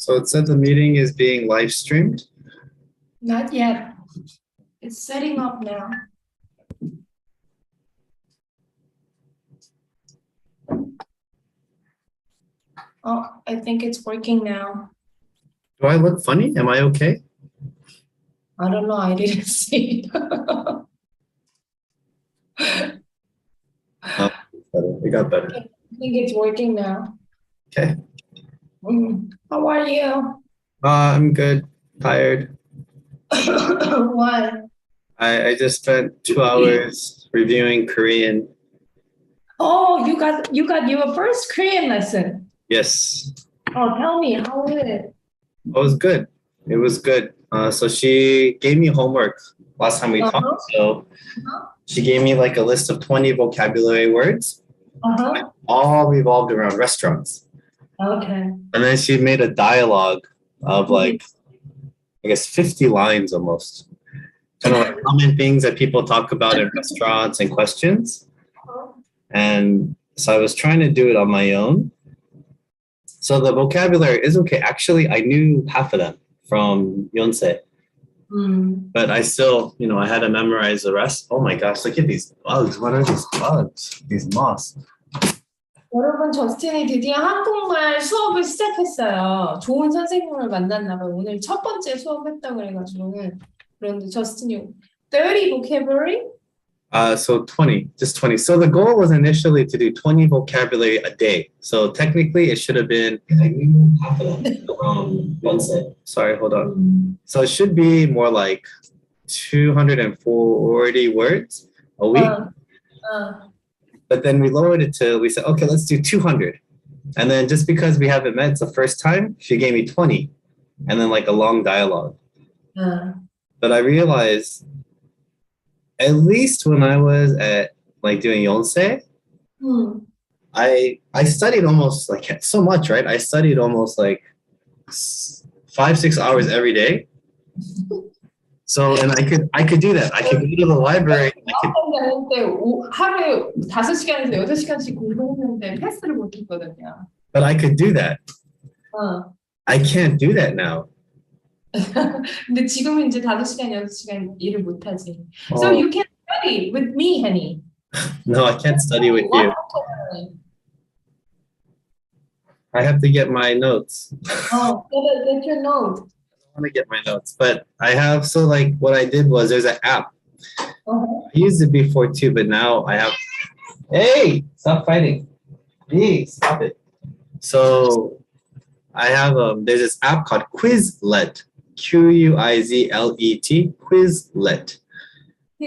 So it said the meeting is being live streamed. Not yet. It's setting up now. Oh, I think it's working now. Do I look funny? Am I okay? I don't know. I didn't see. It got better. I think it's working now. Okay. How are you? I'm good. Tired. Why? I just spent 2 hours reviewing Korean. Oh, you got your first Korean lesson. Yes. Oh, tell me, how was it? It was good. It was good. So she gave me homework last time we talked. So she gave me like a list of 20 vocabulary words. All revolved around restaurants. Okay. And then she made a dialogue of like, I guess 50 lines almost. Kind of like common things that people talk about in restaurants and questions. And so I was trying to do it on my own. So the vocabulary is okay. Actually, I knew half of them from Yonsei. But I still, I had to memorize the rest. Oh my gosh, look at these bugs. What are these bugs? These moths. 여러분, 저스틴이 드디어 한국말 수업을 시작했어요. 좋은 선생님을 만났나 봐요. 오늘 첫 번째 수업했다고 그래가지고. 그런데 저스틴이 30 vocabulary? So 20, just 20. So the goal was initially to do 20 vocabulary a day. So technically it should have been, sorry, hold on. So it should be more like 240 words a week. But then we lowered it to, we said, okay, let's do 200. And then just because we haven't met, it's the first time, she gave me 20. And then like a long dialogue. But I realized, at least when I was at like doing Yonsei, I studied almost like so much, right? I studied almost like 5-6 hours every day. So, and I could do that. I could go to the library. 하루에 5시간에서 8시간씩 공부했는데 패스를 못했거든요. But I could do that. I can't do that now. 근데 지금은 이제 5시간, 6시간 일을 못하지. So you can study with me, honey. No, I can't study with you. I have to get my notes. Get your notes. I want to get my notes, but I have, so like what I did was there's an app. I used it before too, but now I have, hey, stop fighting. Hey, stop it. So I have, there's this app called Quizlet. Quizlet. Quizlet.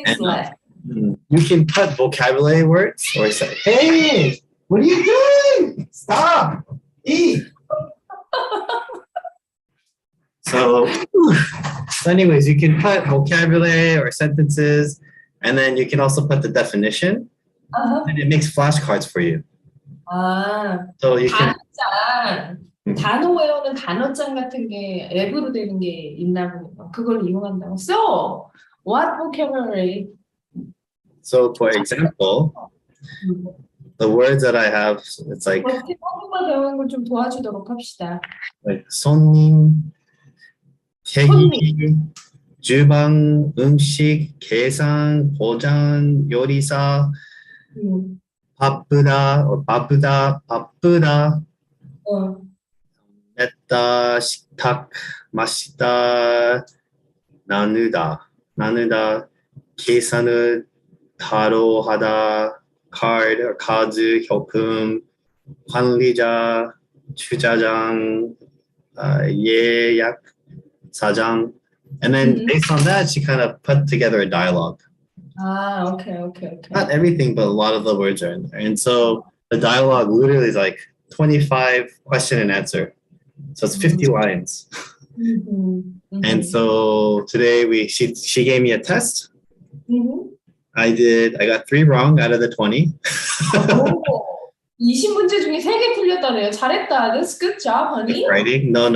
And, you can put vocabulary words or say, hey, what are you doing? Stop. Eat. So anyways, you can put vocabulary or sentences, and then you can also put the definition, and it makes flashcards for you. So you can. 단어 외우는 단어장 같은 게 앱으로 되는 게 있나 보네요. 그걸 이용한다고. So, what vocabulary? So, for example, the words that I have, it's like. 한국말 배우는 걸 좀 도와주도록 합시다. Like 손님, 대기, 주방, 음식, 계산, 보장, 요리사, 바쁘다, 냈다, 식탁, 마시다, 나누다, 계산을 따로 하다, 카드, 현금, 관리자, 주차장, 예약, 사장. And then based on that, she kind of put together a dialogue. Okay. Not everything, but a lot of the words are in there. And so the dialogue literally is like 25 question and answer. So it's 50 lines. And so today she gave me a test. I got 3 wrong out of the 20. 20문제 중에 3개 틀렸다네요. 잘했다. That's good job, honey. Writing? No.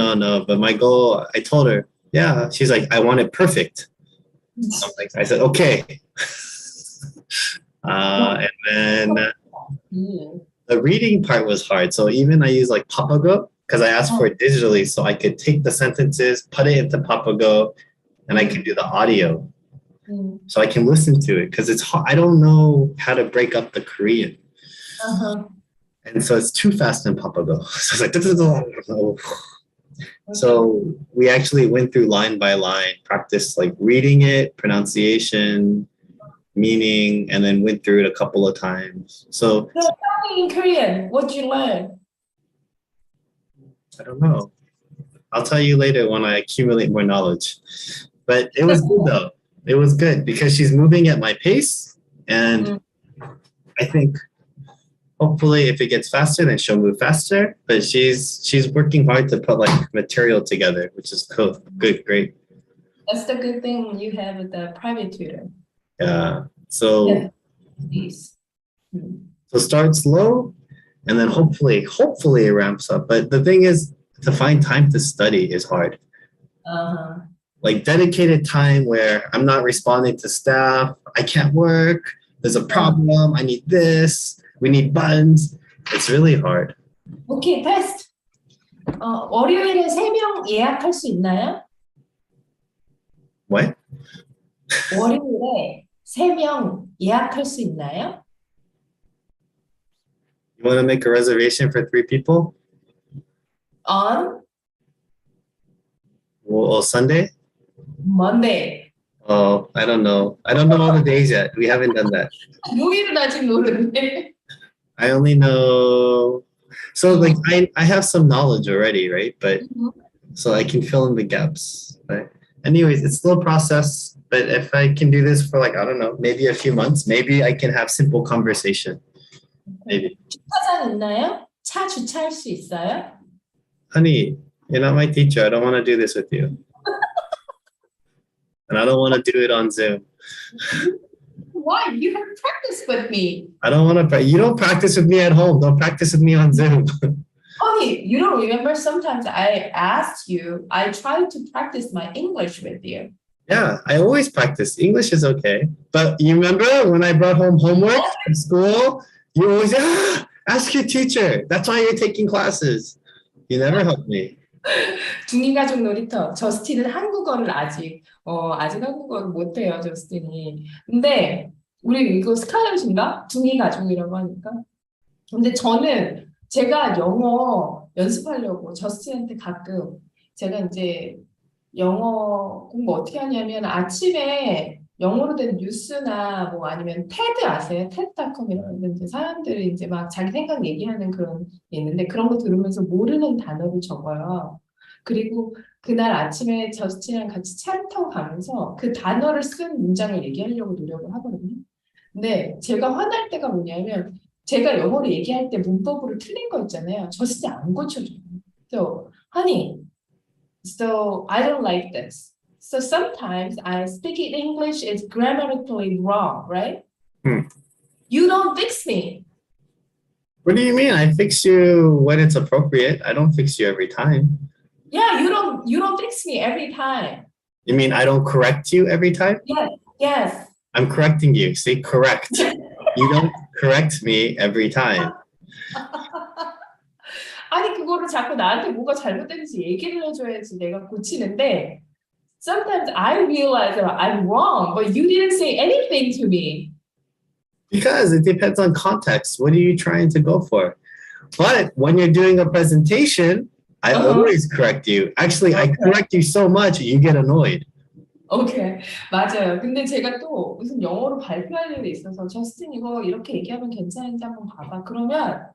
But my goal, I told her, yeah. She's like, I want it perfect. I said, okay. And then the reading part was hard. So even I use like papago, because I asked for it digitally so I could take the sentences, put it into Papago, and I could do the audio. So I can listen to it because it's hard. I don't know how to break up the Korean. And so it's too fast in Papago. So it's like, so we actually went through line by line, practiced like reading it, pronunciation, meaning, and then went through it a couple of times. So in Korean, what'd you learn? I don't know. I'll tell you later when I accumulate more knowledge. But it was good though. It was good because she's moving at my pace, and I think hopefully if it gets faster, then she'll move faster. But she's working hard to put like material together, which is cool. Good, great. That's the good thing you have with the private tutor. Yeah. So start slow, and then hopefully it ramps up. But the thing is, to find time to study is hard. Like dedicated time where I'm not responding to staff, I can't work, there's a problem, I need this, we need buttons. It's really hard. Okay, test. 월요일에 3명 예약할 수 있나요? What? 월요일에 3명 예약할 수 있나요? You want to make a reservation for 3 people? On? Well, Sunday? Monday. Oh, I don't know. I don't know all the days yet. We haven't done that. 요일은 아직 모르는데. I only know. So like I have some knowledge already, right? But so I can fill in the gaps. But anyways, it's a slow process. But if I can do this for like, I don't know, maybe a few months, maybe I can have simple conversation. Maybe. 주차장 있나요? 차 주차할 수 있어요? Honey, you're not my teacher. I don't want to do this with you. And I don't want to do it on Zoom. Why? You have practice with me. I don't want to. You don't practice with me at home. Don't practice with me on Zoom. Honey, you don't remember? Sometimes I asked you, I tried to practice my English with you. Yeah, I always practice. English is okay. But you remember when I brought home homework from school? You always ask your teacher. That's why you're taking classes. You never help me. 중2 가족 놀이터. 저스틴은 한국어를 아직 한국어를 못해요, 저스틴이. 근데 우리 이거 스카이엇인가? 중2 가족이라고 하니까. 근데 저는 제가 영어 연습하려고 저스틴한테 가끔 제가 이제 영어 공부 어떻게 하냐면 아침에 영어로 된 뉴스나 뭐 아니면 테드 아세요? TED.com이라는 이제 사람들이 이제 막 자기 생각 얘기하는 그런 게 있는데 그런 거 들으면서 모르는 단어를 적어요. 그리고 그날 아침에 저스틴이랑 같이 차를 타고 가면서 그 단어를 쓴 문장을 얘기하려고 노력을 하거든요. 근데 제가 화날 때가 뭐냐면 제가 영어로 얘기할 때 문법으로 틀린 거 있잖아요. 저스틴이 안 고쳐줘요. So, honey, so I don't like this. So sometimes I speak in English is grammatically wrong, right? You don't fix me. What do you mean? I fix you when it's appropriate. I don't fix you every time. Yeah, you don't fix me every time. You mean I don't correct you every time? Yes. I'm correcting you. See, correct. You don't correct me every time. 아니 그거를 자꾸 나한테 뭐가 잘못됐는지 얘기를 해줘야지 내가 고치는데 sometimes I realize that I'm wrong, but you didn't say anything to me. Because it depends on context. What are you trying to go for? But when you're doing a presentation, I always correct you. Actually, I correct you so much, you get annoyed. 오케이, 맞아요. 근데 제가 또 무슨 영어로 발표할 일이 있어서 저스틴 이거 이렇게 얘기하면 괜찮은지 한번 봐봐. 그러면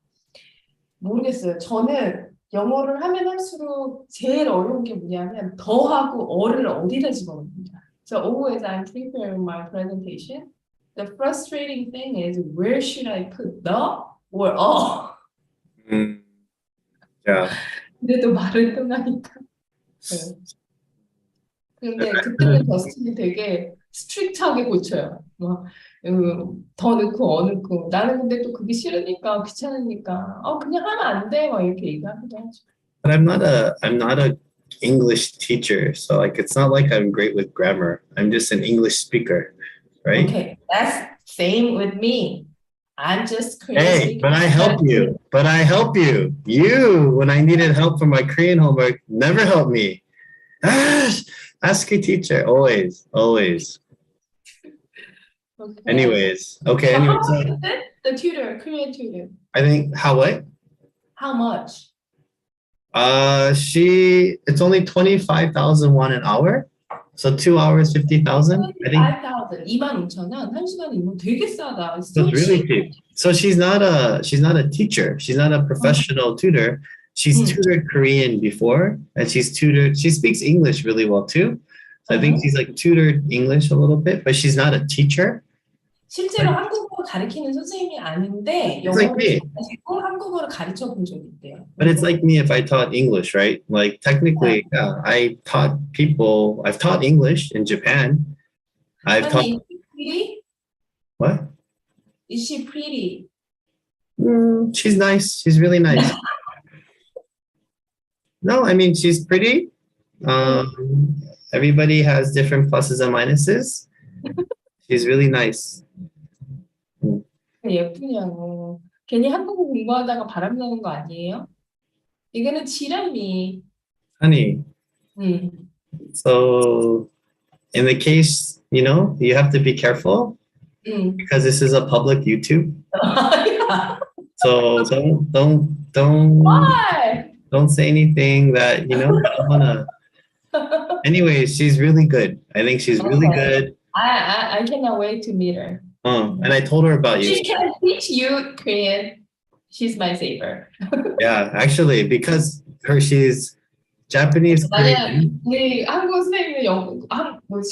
모르겠어요. 저는 영어를 하면 할수록 제일 어려운 게 뭐냐면 더하고 어를 어디다 집어넣습니다. So always I'm preparing my presentation. The frustrating thing is where should I put the or Yeah. 그래도 말을 통하니까. 네. 근데 그때는 저스틴이 되게 스트릭트하게 고쳐요. 더 넣고 넣고 나는 근데 또 그게 싫으니까 귀찮으니까 그냥 하면 안 돼 막 이렇게 얘기하기도 하죠. But I'm not a English teacher, so like it's not like I'm great with grammar. I'm just an English speaker, right? Okay, that's same with me. I'm just Korean Hey, speaking. but I help you. But I help you. You, when I needed help for my Korean homework, never help me. Ask a teacher. Always, always. Okay. Anyways, okay. So how Anyways, much is it? The tutor, Korean tutor. I think how what? How much? It's only 25,000 won an hour. So 2 hours, 50,000. I think 5,000, 25,000원. 한 시간이면 되게 싸다. It's that's so really cheap. cheap. So she's not a teacher. She's not a professional tutor. She's tutored Korean before, and she speaks English really well too. So I think she's like tutored English a little bit, but she's not a teacher. 실제로 한국어 가르치는 선생님이 아닌데 It's like 영어를 me. 가지고 한국어를 가르쳐 본 적이 있대요. But it's like me if I taught English, right? Like technically, yeah, I've taught English in Japan. I've taught Honey, is she pretty? what? Is she pretty? She's nice. She's really nice. No, I mean she's pretty. Everybody has different pluses and minuses. She's really nice. 예쁘냐고. 괜히 한국어 공부하다가 바람나는 거 아니에요? 이거는 지랄미. Honey, so in the case, you have to be careful because this is a public YouTube. So Why? don't say anything that, I don't wanna. Anyways, she's really good. I think she's really good. I cannot wait to meet her. And I told her about you. She can teach you Korean. She's my saver. Yeah, actually, because she's Japanese 만약 Korean. 우리 한국 선생님이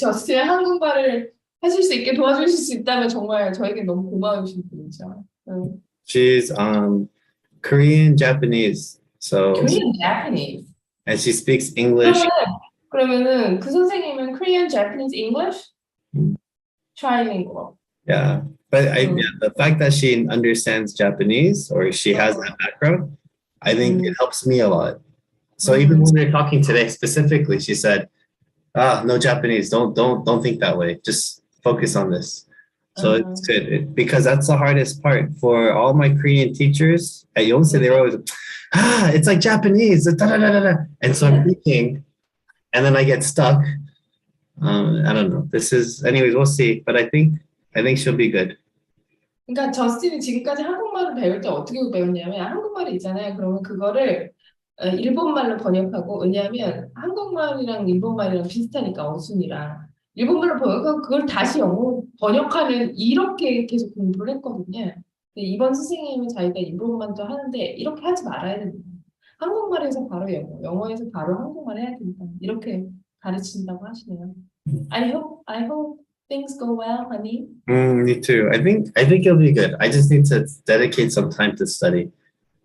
저스틴 한국말을 하실 수 있게 도와주실 수 있다면 정말 저에게 너무 고마우신 분이죠. She's Korean Japanese. So Korean Japanese. and she speaks English. 그러면은 그 선생님은 Korean Japanese English trilingual. Yeah. But the fact that she understands Japanese or she has that background, I think it helps me a lot. So even when we were talking today specifically, she said, no Japanese, don't think that way. Just focus on this. So it's good because that's the hardest part for all my Korean teachers at Yonsei. They were always, it's like Japanese, and so I'm thinking, and then I get stuck. I don't know. Anyways, we'll see. But I think she'll be good. 그러니까 저스틴이 지금까지 한국말을 배울 때 어떻게 배웠냐면 한국말이 있잖아요. 그러면 그거를 일본말로 번역하고 왜냐하면 한국말이랑 일본말이랑 비슷하니까 어순이랑 일본말로 번역하고 그걸 다시 영어로 번역하는 이렇게 계속 공부를 했거든요. 근데 이번 선생님은 자기가 일본말도 하는데 이렇게 하지 말아야 된다. 한국말에서 바로 영어, 영어에서 바로 한국말 해야 된다. 이렇게 가르친다고 하시네요. I hope things go well, honey. Me too. I think it'll be good. I just need to dedicate some time to study.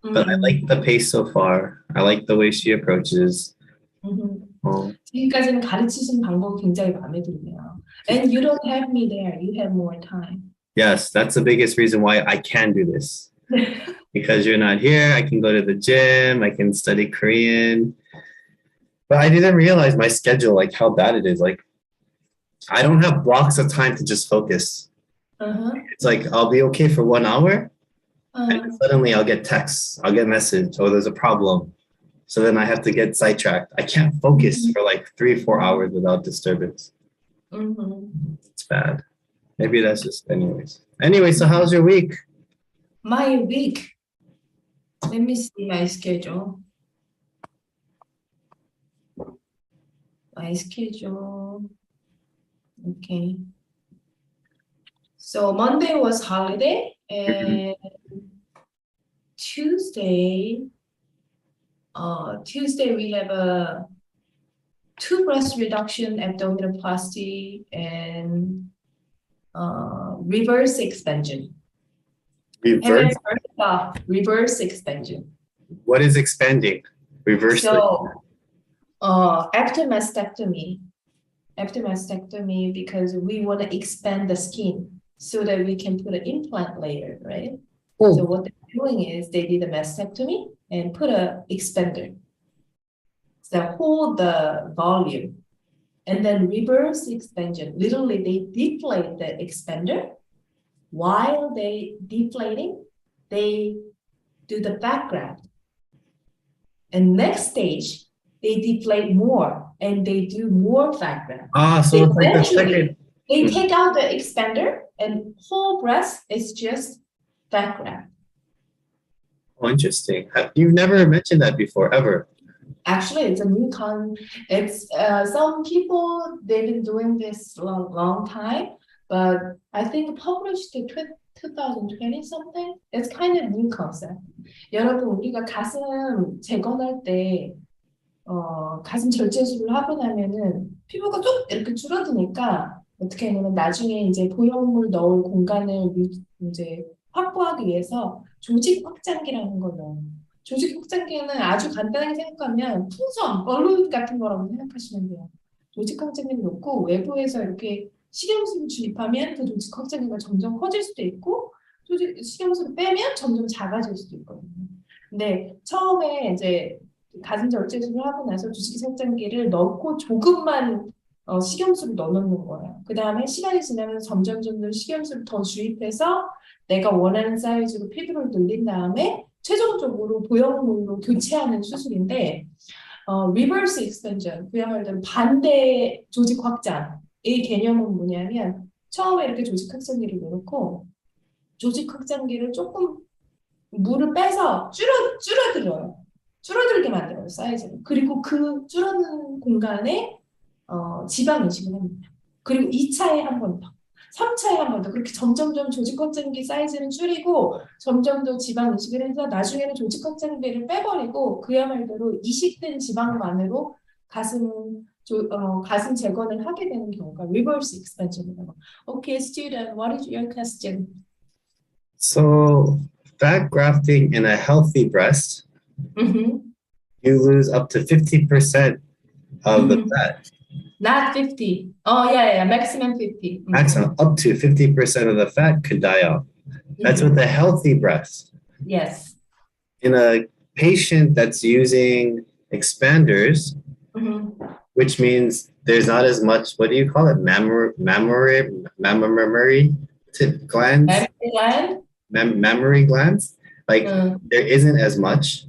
But I like the pace so far. I like the way she approaches. 지금까지는 가르치신 방법이 굉장히 마음에 드네요. And you don't have me there. You have more time. Yes, that's the biggest reason why I can do this. Because you're not here, I can go to the gym, I can study Korean. But I didn't realize my schedule, like how bad it is. Like, I don't have blocks of time to just focus. It's like, I'll be okay for 1 hour. And suddenly I'll get texts, I'll get message, oh, there's a problem. So then I have to get sidetracked. I can't focus for like 3-4 hours without disturbance. It's bad. Maybe that's just anyways. Anyway, so how's your week? My week. Let me see my schedule. My schedule. Okay. So Monday was holiday and Tuesday we have a 2 breast reduction abdominoplasty and reverse expansion. Reverse expansion. What is expanding? Reverse. So after mastectomy, because we want to expand the skin so that we can put an implant later, right? So what they're doing is they did a mastectomy and put a expander. So hold the volume and then reverse expansion. Literally, they deflate the expander while they deflating, they do the fat graft. And next stage, they deflate more and they do more fat graft. So it's like the Eventually, second. they take out the expander and whole breast is just fat graft. Oh, interesting. You've never mentioned that before, ever. Actually, it's a new It's some people they've been doing this a long time, but I think published in 2020 something. It's kind of new concept. 여러분 우리가 가슴 재건할 때 가슴 절제술을 하고 나면은 피부가 쭉 이렇게 줄어드니까 어떻게 하냐면 나중에 이제 보형물 넣을 공간을 이제 확보하기 위해서 조직 확장기라는 걸 넣어요. 조직 확장기는 아주 간단하게 생각하면 풍선, 벌룬 같은 거라고 생각하시면 돼요. 조직 확장기를 놓고 외부에서 이렇게 식염수를 주입하면 그 조직 확장기가 점점 커질 수도 있고 식염수를 빼면 점점 작아질 수도 있거든요. 근데 처음에 이제 가슴 절제술을 하고 나서 조직 확장기를 넣고 조금만 식염수를 넣어놓는 거예요. 그 다음에 시간이 지나면 점점 식염수를 더 주입해서 내가 원하는 사이즈로 피부를 늘린 다음에 최종적으로 보형물로 교체하는 수술인데 reverse expansion, 그야말로 반대 조직 확장. 이 개념은 뭐냐면 처음에 이렇게 조직 확장기를 넣고 조직 확장기를 조금 물을 빼서 줄어들어요. 줄어들게 만들어요, 사이즈를. 그리고 그 줄어드는 공간에 지방 이식을 합니다. 그리고 2차에 한 번 더, 3차에 한 번 더 그렇게 점점점 조직 확장기 사이즈를 줄이고 점점 더 지방 이식을 해서 나중에는 조직 확장기를 빼버리고 그야말로 이식된 지방만으로 가슴 재건을 하게 되는 경우가 reverse expansion이라고. Okay, student, what is your question? So fat grafting in a healthy breast, you lose up to 50% of the fat. Not 50. Oh, yeah, maximum 50. Maximum, up to 50% of the fat could die out. That's with a healthy breast. Yes. In a patient that's using expanders, which means there's not as much, what do you call it? Mammary glands? Mammary glands? Like there isn't as much.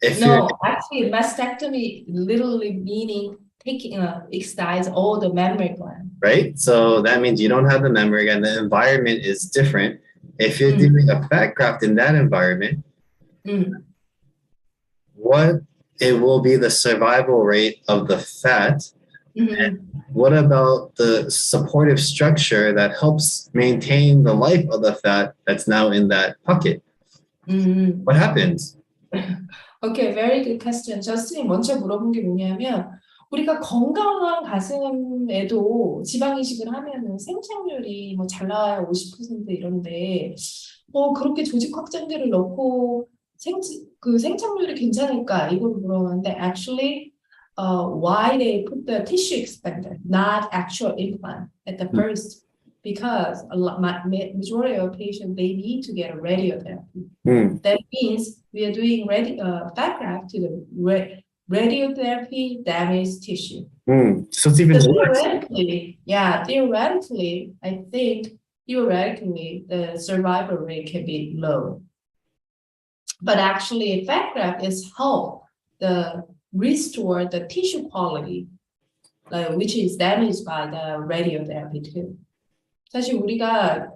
Actually, mastectomy literally meaning taking excise all the mammary gland. Right? So that means you don't have the mammary gland. The environment is different. If you're doing a fat graft in that environment, what it will be the survival rate of the fat? And what about the supportive structure that helps maintain the life of the fat that's now in that pocket? What happens? Okay, very good question. 저스틴이 먼저 물어본 게 뭐냐면 우리가 건강한 가슴에도 지방 이식을 하면은 생착률이 뭐 잘 나와야 50% 이런데 그렇게 조직 확장기를 넣고 생착률이 괜찮을까 이걸 물어봤는데 actually why they put the tissue expander, not actual implant at the first, because majority of patients they need to get a radiotherapy. That means we are doing fat graft to the radiotherapy damaged tissue. So it's even worse. Theoretically, I think the survival rate can be low. But actually, fat graft is help restore the tissue quality, which is damaged by the radiotherapy too. 사실 우리가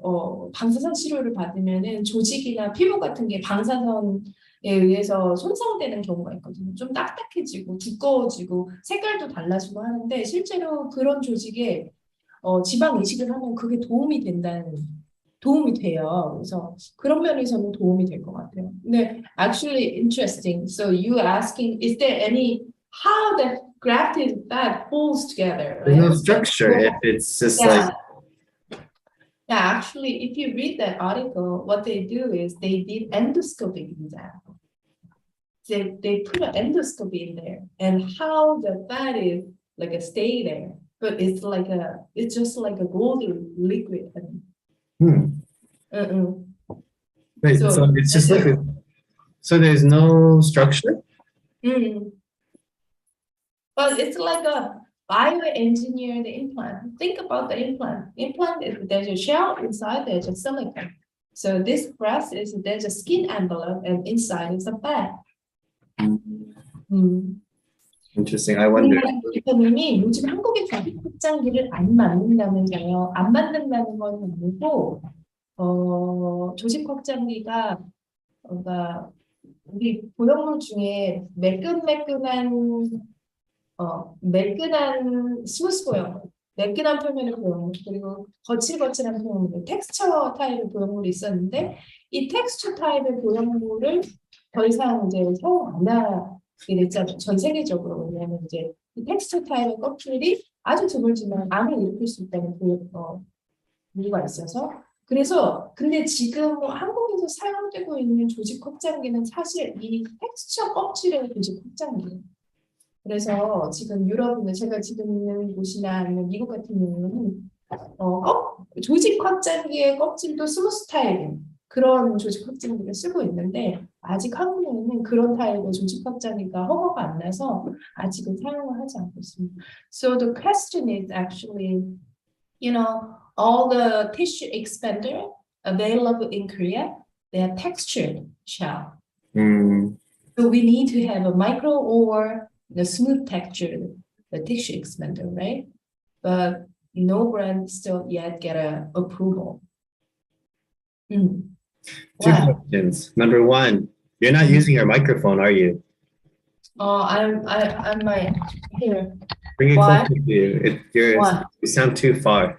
방사선 치료를 받으면은 조직이나 피부 같은 게 방사선에 의해서 손상되는 경우가 있거든요. 좀 딱딱해지고 두꺼워지고 색깔도 달라지고 하는데 실제로 그런 조직에 지방 이식을 하면 그게 도움이 돼요. 그래서 그런 면에서는 도움이 될 것 같아요. 근데 actually interesting. So you asking, is there any how the grafted fat holds together? Right? There's no structure. If it's just like. Yeah, actually, if you read that article, what they do is they did endoscopic exam. They put an endoscopy in there, and how the fat is like stay there, but it's just like a golden liquid. Wait, so it's just liquid. So there's no structure? But it's like bioengineered implant. Think about the implant. Implant is there's a shell, inside there's a silicone. So this breast is there's a skin envelope and inside is a bag. Interesting. I wonder. 대표님이 요즘 한국의 조직 확장기를 안 만든다면서요. 안 만든다는 건 아니고 조직 확장기가 뭔가 우리 보형물 중에 매끈한 스무스 보형물, 매끈한 표면의 보형물, 그리고 거칠거칠한 보형물, 텍스처 타입의 보형물이 있었는데 이 텍스처 타입의 보형물을 더 이상 이제 사용 안 하게 됐잖아요. 전 세계적으로. 왜냐하면 이제 이 텍스처 타입의 껍질이 아주 드물지만 암을 일으킬 수 있다는 이유가 있어서 그래서 근데 지금 한국에서 사용되고 있는 조직 확장기는 사실 이 텍스처 껍질의 조직 확장기예요. 그래서 지금 유럽이나 제가 지금 있는 곳이나 아니면 미국 같은 경우는 조직 확장기의 껍질도 스무스 타입인 그런 조직 확장기를 쓰고 있는데 아직 한국에는 그런 타입의 조직 확장기가 허가가 안 나서 아직은 사용을 하지 않고 있습니다. So the question is actually, all the tissue expander available in Korea, they are textured shell. So we need to have a micro or the smooth texture, the tissue expander, right? But no brand still yet get a approval. Two questions. Number one, you're not using your microphone, are you? I'm right here. Bring it Why? closer to you. You sound too far.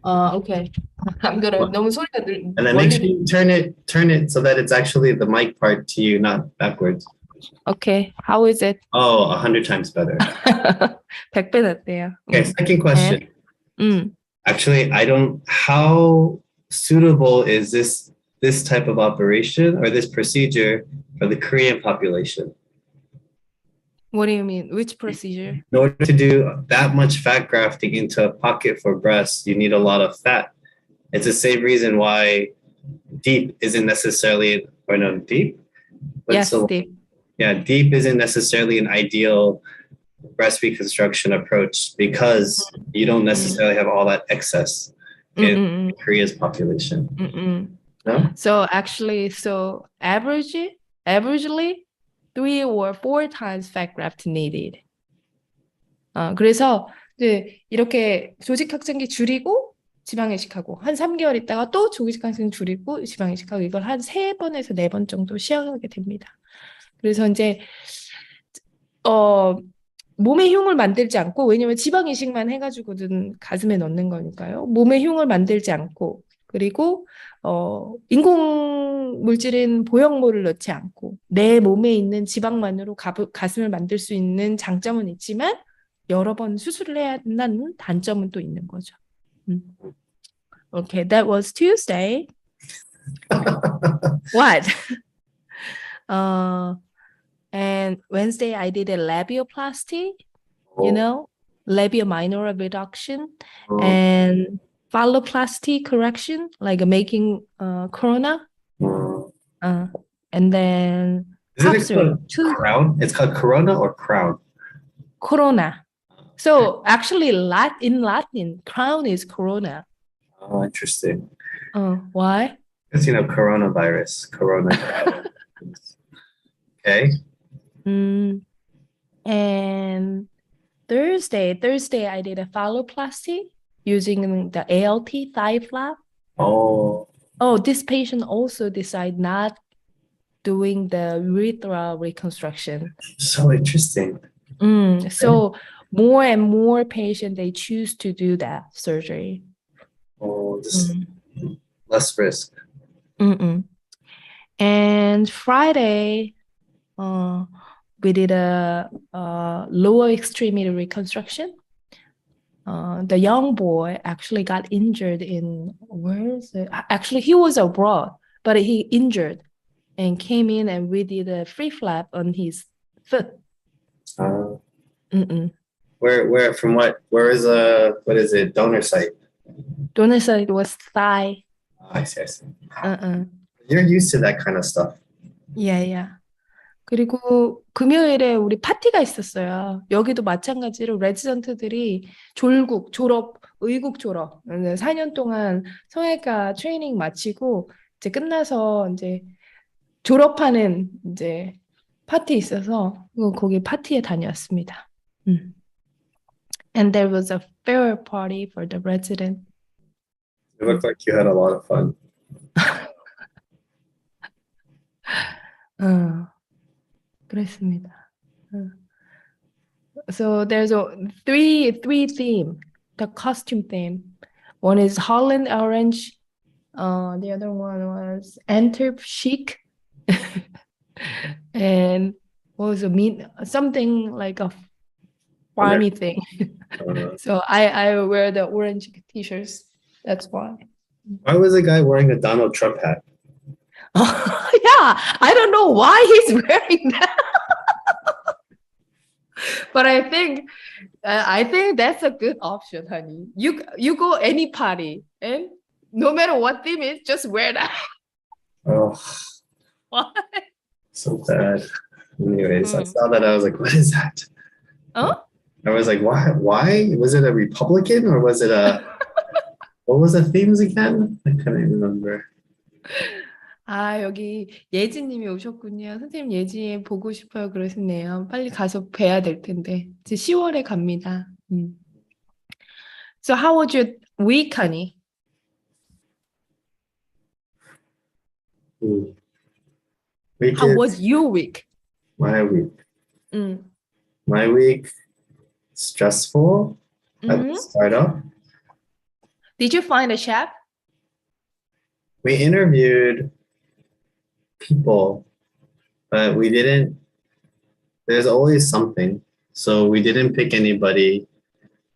Okay. I'm gonna. 너무 소리가 And then make sure you turn it so that it's actually the mic part to you, not backwards. Okay, how is it? Oh, 100 times better. 100배 낫대요. Okay, second question. Actually, how suitable is this type of operation or this procedure for the Korean population? What do you mean? Which procedure? In order to do that much fat grafting into a pocket for breasts, you need a lot of fat. It's the same reason why deep isn't necessarily, or no, deep? Yes, deep. Yeah, deep isn't necessarily an ideal breast reconstruction approach because you don't necessarily have all that excess in Korea's population. No? So actually, averagely 3 or 4 times fat graft needed. 그래서 이제 이렇게 조직 확장기 줄이고 지방 이식하고 한 3개월 있다가 또 조직 확장기 줄이고 지방 이식하고 이걸 한 3번에서 4번 정도 시행하게 됩니다. 그래서 이제 몸의 흉을 만들지 않고 왜냐면 지방 이식만 해가지고는 가슴에 넣는 거니까요. 몸의 흉을 만들지 않고 그리고 인공 물질인 보형물을 넣지 않고 내 몸에 있는 지방만으로 가슴을 만들 수 있는 장점은 있지만 여러 번 수술을 해야 한다는 단점은 또 있는 거죠. Okay, that was Tuesday. What? And Wednesday I did a labioplasty, labia minora reduction and phalloplasty correction, like making corona. And then Is it called crown? It's called corona or crown? Corona. So actually in Latin, crown is corona. Oh, interesting. Why? Because coronavirus, corona. Okay. And Thursday I did a phalloplasty using the ALT thigh flap. Oh, this patient also decided not doing the urethra reconstruction. So interesting. So more and more patients, they choose to do that surgery. Oh, just less risk. And Friday, we did a lower extremity reconstruction. The young boy actually got injured in, where is it? Actually, he was abroad, but he injured and came in and we did a free flap on his foot. Where from where is what is it, donor site? Donor site was thigh. I see. You're used to that kind of stuff. Yeah. 그리고 금요일에 우리 파티가 있었어요. 여기도 마찬가지로 레지던트들이 의국 졸업, 4년 동안 성형외과 트레이닝 마치고 이제 끝나서 이제 졸업하는 이제 파티 있어서 거기 파티에 다녀왔습니다. And there was a farewell party for the resident. It looked like you had a lot of fun. 그랬습니다. So there's a three theme, the costume theme. One is Holland orange. The other one was Antwerp chic. And what was something like a farmy thing. So I wear the orange t-shirts. That's why. Why was the guy wearing a Donald Trump hat? Yeah, I don't know why he's wearing that. But I think that's a good option, honey. You go any party and no matter what theme it is, just wear that. Oh, Why? so bad. Anyways, I saw that. I was like, what is that? Huh? I was like, why? Was it a Republican or was it a, what was the themes again? I can't even remember. 아, 여기 예지님이 오셨군요. 선생님 예지 보고 싶어요. 그러시네요. 빨리 가서 뵈야 될 텐데. 이제 10월에 갑니다. So how was your week, honey? How was your week? My week. My week, stressful at the startup. Did you find a chef? We interviewed people, but we didn't, there's always something. So we didn't pick anybody.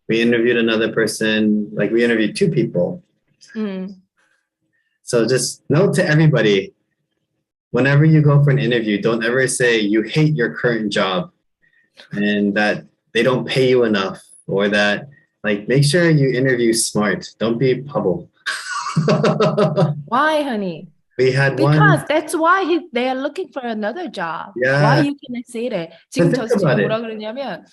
We interviewed another person, like we interviewed 2 people. So just note to everybody, whenever you go for an interview, don't ever say you hate your current job and that they don't pay you enough, or that, like, make sure you interview smart. Don't be Pubble. Why, honey? We had Because that's why they are looking for another job. Yeah. Why you cannot say that? 지금 But think 저스틴이 about it. 뭐라 그러냐면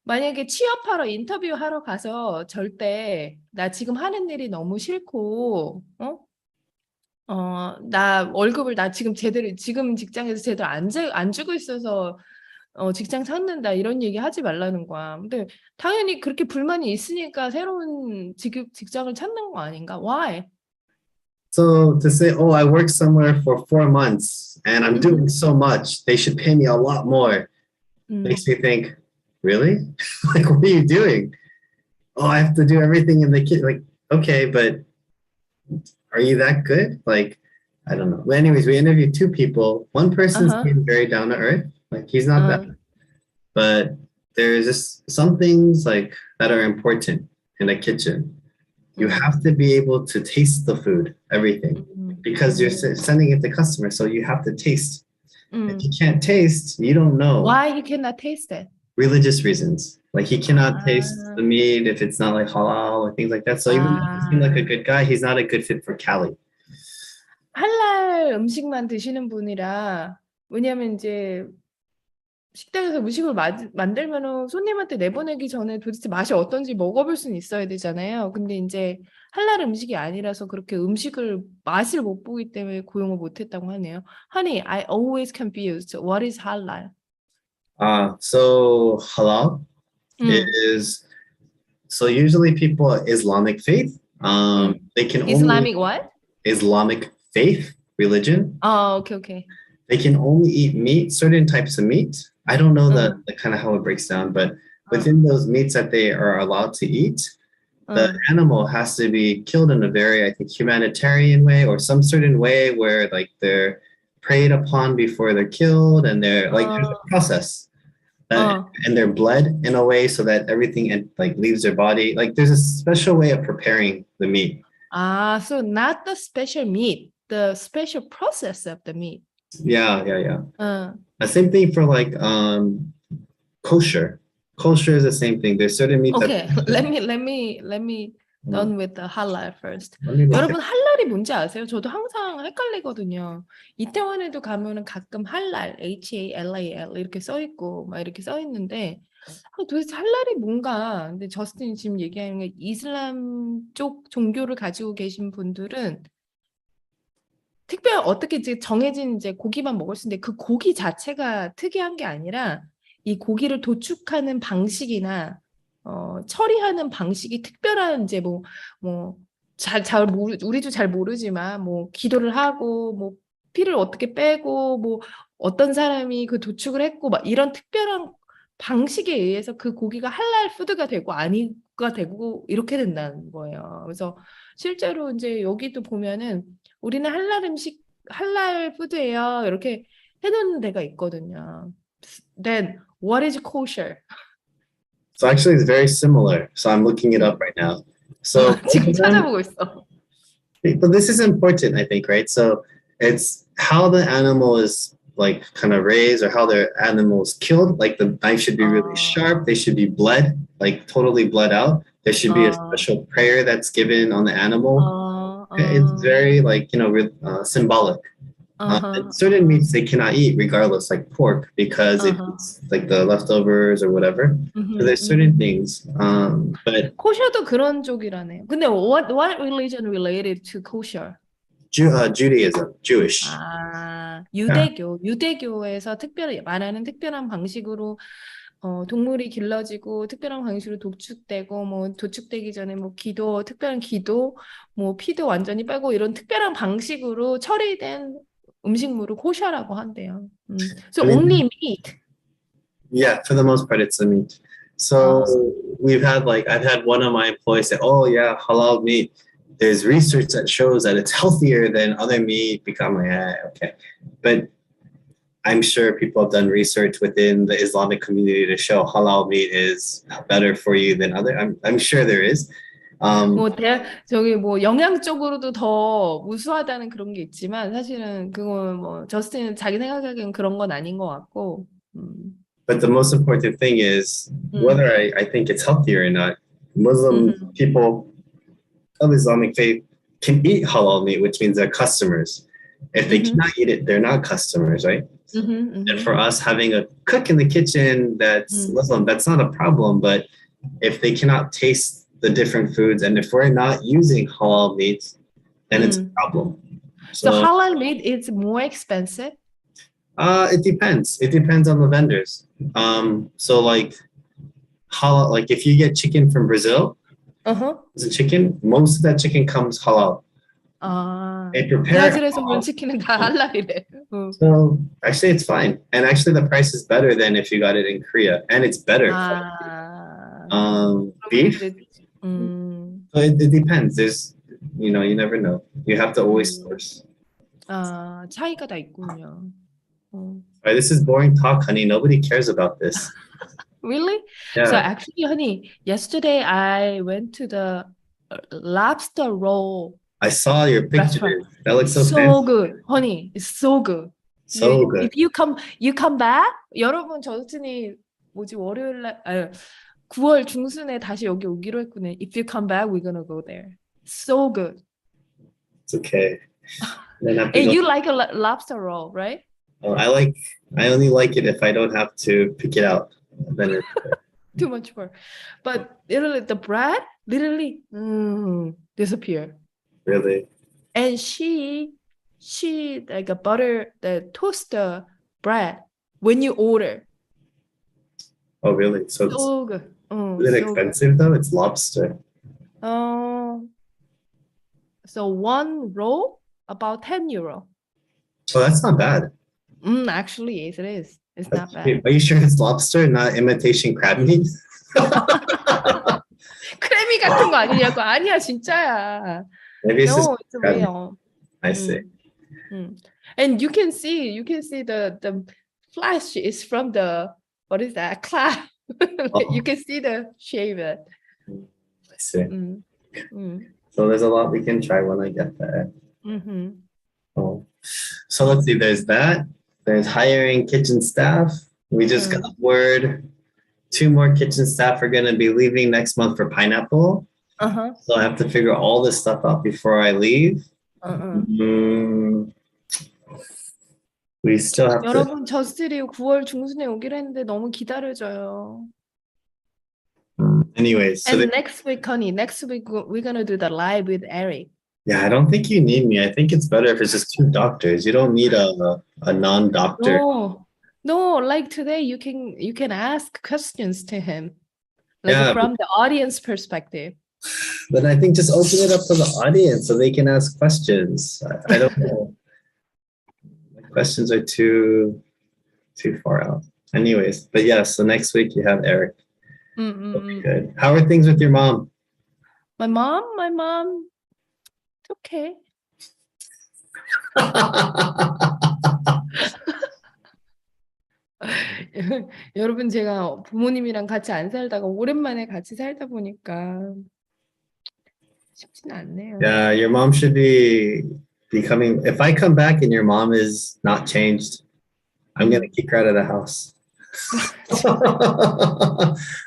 만약에 취업하러 인터뷰하러 가서 절대 나 지금 하는 일이 너무 싫고 나 월급을 나 지금 직장에서 제대로 안 주고 있어서 직장 찾는다 이런 얘기 하지 말라는 거야. 근데 당연히 그렇게 불만이 있으니까 새로운 직장을 찾는 거 아닌가? Why? So to say, oh, I worked somewhere for 4 months and I'm doing so much, they should pay me a lot more. Makes me think, really? Like, what are you doing? Oh, I have to do everything in the kitchen. Like, okay, but are you that good? Like, I don't know. But anyways, we interviewed 2 people. One person seemed very down to earth. Like, he's not that. But there's just some things like that are important in a kitchen. You have to be able to taste the food, everything, because you're sending it to customers. So you have to taste. If you can't taste, you don't know. Why you cannot taste it? Religious reasons. Like, he cannot taste the meat if it's not like halal or things like that. So even though he seems like a good guy, he's not a good fit for Cali. 할랄 음식만 드시는 분이라, 왜냐면 이제 식당에서 음식을 만들면은 손님한테 내보내기 전에 도대체 맛이 어떤지 먹어볼 수는 있어야 되잖아요. 근데 이제 할랄 음식이 아니라서 그렇게 음식을 맛을 못 보기 때문에 고용을 못했다고 하네요. Honey, I always confused. What is halal? So halal is, so usually people Islamic faith, they can Islamic what? Islamic faith, religion. Oh, okay. They can only eat meat, certain types of meat. I don't know the kind of how it breaks down, but within those meats that they are allowed to eat, the animal has to be killed in a very, I think, humanitarian way, or some certain way where like they're preyed upon before they're killed, and they're like there's a process, and they're bled in a way so that everything like leaves their body. Like there's a special way of preparing the meat. So not the special meat, the special process of the meat. Yeah. The same thing for like kosher. Kosher is the same thing. There's certain meat. Okay, let me done with the halal first. Let me look 여러분 할랄이 뭔지 아세요? 저도 항상 헷갈리거든요. 이태원에도 가면은 가끔 할랄, HALAL 이렇게 써 있고 막 이렇게 써 있는데 도대체 할랄이 뭔가? 근데 저스틴이 지금 얘기하는 게 이슬람 쪽 종교를 가지고 계신 분들은 특별히 어떻게 이제 정해진 이제 고기만 먹을 수 있는데 그 고기 자체가 특이한 게 아니라 이 고기를 도축하는 방식이나 처리하는 방식이 특별한 이제 우리도 잘 모르지만 뭐 기도를 하고 뭐 피를 어떻게 빼고 뭐 어떤 사람이 그 도축을 했고 막 이런 특별한 방식에 의해서 그 고기가 할랄 푸드가 되고 아니가 되고 이렇게 된다는 거예요. 그래서 실제로 이제 여기도 보면은 우리는 할랄 푸드예요. 이렇게 해놓는 데가 있거든요. Then what is kosher? So actually, it's very similar. So I'm looking it up right now. So 지금 찾아보고 있어. but this is important, I think, right? So it's how the animal is like kind of raised or how the animal is killed. Like the knife should be really sharp. They should be bled, like totally bled out. There should be a special prayer that's given on the animal. It's very like, symbolic. And certain meats they cannot eat regardless, like pork, because it's like the leftovers or whatever. So there's certain things. But 코셔도 그런 쪽이라네요. 근데 what religion related to kosher? Judaism, Jewish. 유대교에서 말하는 특별한 방식으로 동물이 길러지고 특별한 방식으로 도축되고 뭐 도축되기 전에 뭐 특별한 기도, 뭐 피도 완전히 빼고 이런 특별한 방식으로 처리된 음식물을 코셔라고 한대요. So only meat. Yeah, for the most part, it's the meat. So I've had one of my employees say, "Oh yeah, halal meat. There's research that shows that it's healthier than other meat." Become like, okay, but I'm sure people have done research within the Islamic community to show halal meat is better for you than other. I'm sure there is. 영양적으로도 더 우수하다는 그런 게 있지만 사실은 그건 저스틴은 자기 생각하기엔 그런 건 아닌 것 같고. But the most important thing is whether I think it's healthier or not. Muslim people of Islamic faith can eat halal meat, which means they're customers. If they cannot eat it, they're not customers, right? And for us, having a cook in the kitchen that's Muslim, that's not a problem. But if they cannot taste the different foods, and if we're not using halal meats, then it's a problem. So halal meat is more expensive? It depends. It depends on the vendors. So like halal, like if you get chicken from Brazil, it's a chicken. Most of that chicken comes halal. They prepare halal. 치킨은 다 할랄이래. So actually, it's fine, and actually, the price is better than if you got it in Korea, and it's better. Beef. So it depends. There's, you never know. You have to always source. 차이가 다 있군요. Right, this is boring talk, honey. Nobody cares about this. Really? Yeah. So actually, honey, yesterday I went to the lobster roll. I saw your picture. That looks so So fancy. good, honey. It's so good. So good. If you come back, 여러분 저스틴이 월요일 날 9월 중순에 다시 여기 오기로 했거든요. If you come back, we're gonna go there. So good. It's okay. And you like a lobster roll, right? I only like it if I don't have to pick it out. Then it's Too much work. But literally the bread disappear. really. And she like a butter the toaster bread when you order. Oh really? So good. is it expensive though? It's lobster. So one roll about 10 euro. Oh, that's not bad. Actually, it is. It's not bad. Are you sure it's lobster, not imitation crab meat? 크래미 같은 거 아니냐고. 아니야, 진짜야. Maybe it's No, just it's crab meat. real. I see. And you can see the flesh is from the, what is that, crab. You can see the shape. I see. So there's a lot we can try when I get there. Oh. So let's see, there's that. There's hiring kitchen staff. We just got word 2 more kitchen staff are going to be leaving next month for pineapple. Uh-huh. So I have to figure all this stuff out before I leave. Uh-uh. We still have to. 여러분, 저스틴이 9월 중순에 오기로 했는데 너무 기다려져요. Anyways, so And next week, honey, next week we're gonna do the live with Eric. yeah, I don't think you need me. I think it's better if it's just two doctors. You don't need a non-doctor. No, like today you can ask questions to him, like Yeah, from the audience perspective. But I think just open it up to the audience so they can ask questions. I don't know. My questions are too far out. Anyways, but yes, so next week you have Eric. Okay, good. How are things with your mom? My mom, it's okay. 여러분, 제가 부모님이랑 같이 안 살다가 오랜만에 같이 살다 보니까 쉽지는 않네요. Yeah, your mom should be becoming. If I come back and your mom is not changed, I'm gonna kick her out of the house.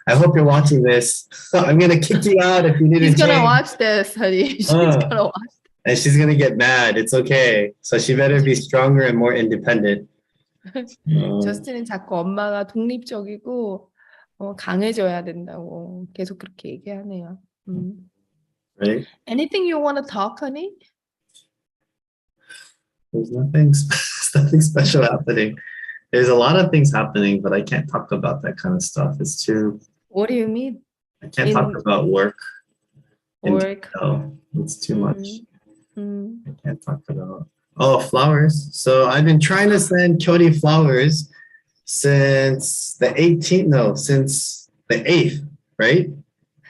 I hope you're watching this. I'm gonna kick you out if you didn't. He's gonna change. watch this, honey. She's gonna watch. And she's gonna get mad. It's okay. So she better be stronger and more independent. 저스틴은 자꾸 엄마가 독립적이고 강해져야 된다고 계속 그렇게 얘기하네요. Right? Anything you want to talk, honey? There's nothing special happening. There's a lot of things happening, but I can't talk about that kind of stuff. It's too. What do you mean? I can't talk about work. Work. No, it's too much. Mm. I can't talk about. Oh, flowers. So I've been trying to send Cody flowers since the 18th. No, since the 8th, right?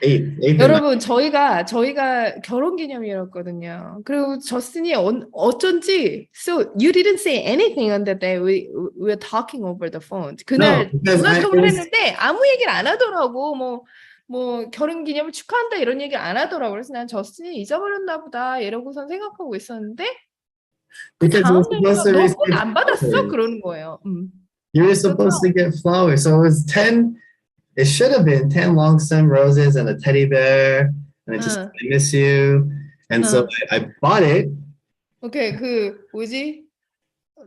8th. 여러분, 저희가 결혼기념일이었거든요. 그리고 저스틴이 어쩐지 so you didn't say anything on that day. We were talking over the phone. 그날 전화통화를 했는데 아무 얘기를 안 하더라고. 뭐 결혼기념일 축하한다 이런 얘기 안 하더라고. 그래서 난 저스틴이 잊어버렸나 보다 이러고선 생각하고 있었는데 그 다음 날부터 너 꽃 안 받았어? 그러는 거예요. You were supposed to get flowers. So it was 10. It should have been 10 long stem roses and a teddy bear. And I just I miss you. And so I bought it. 오케이, 그 뭐지?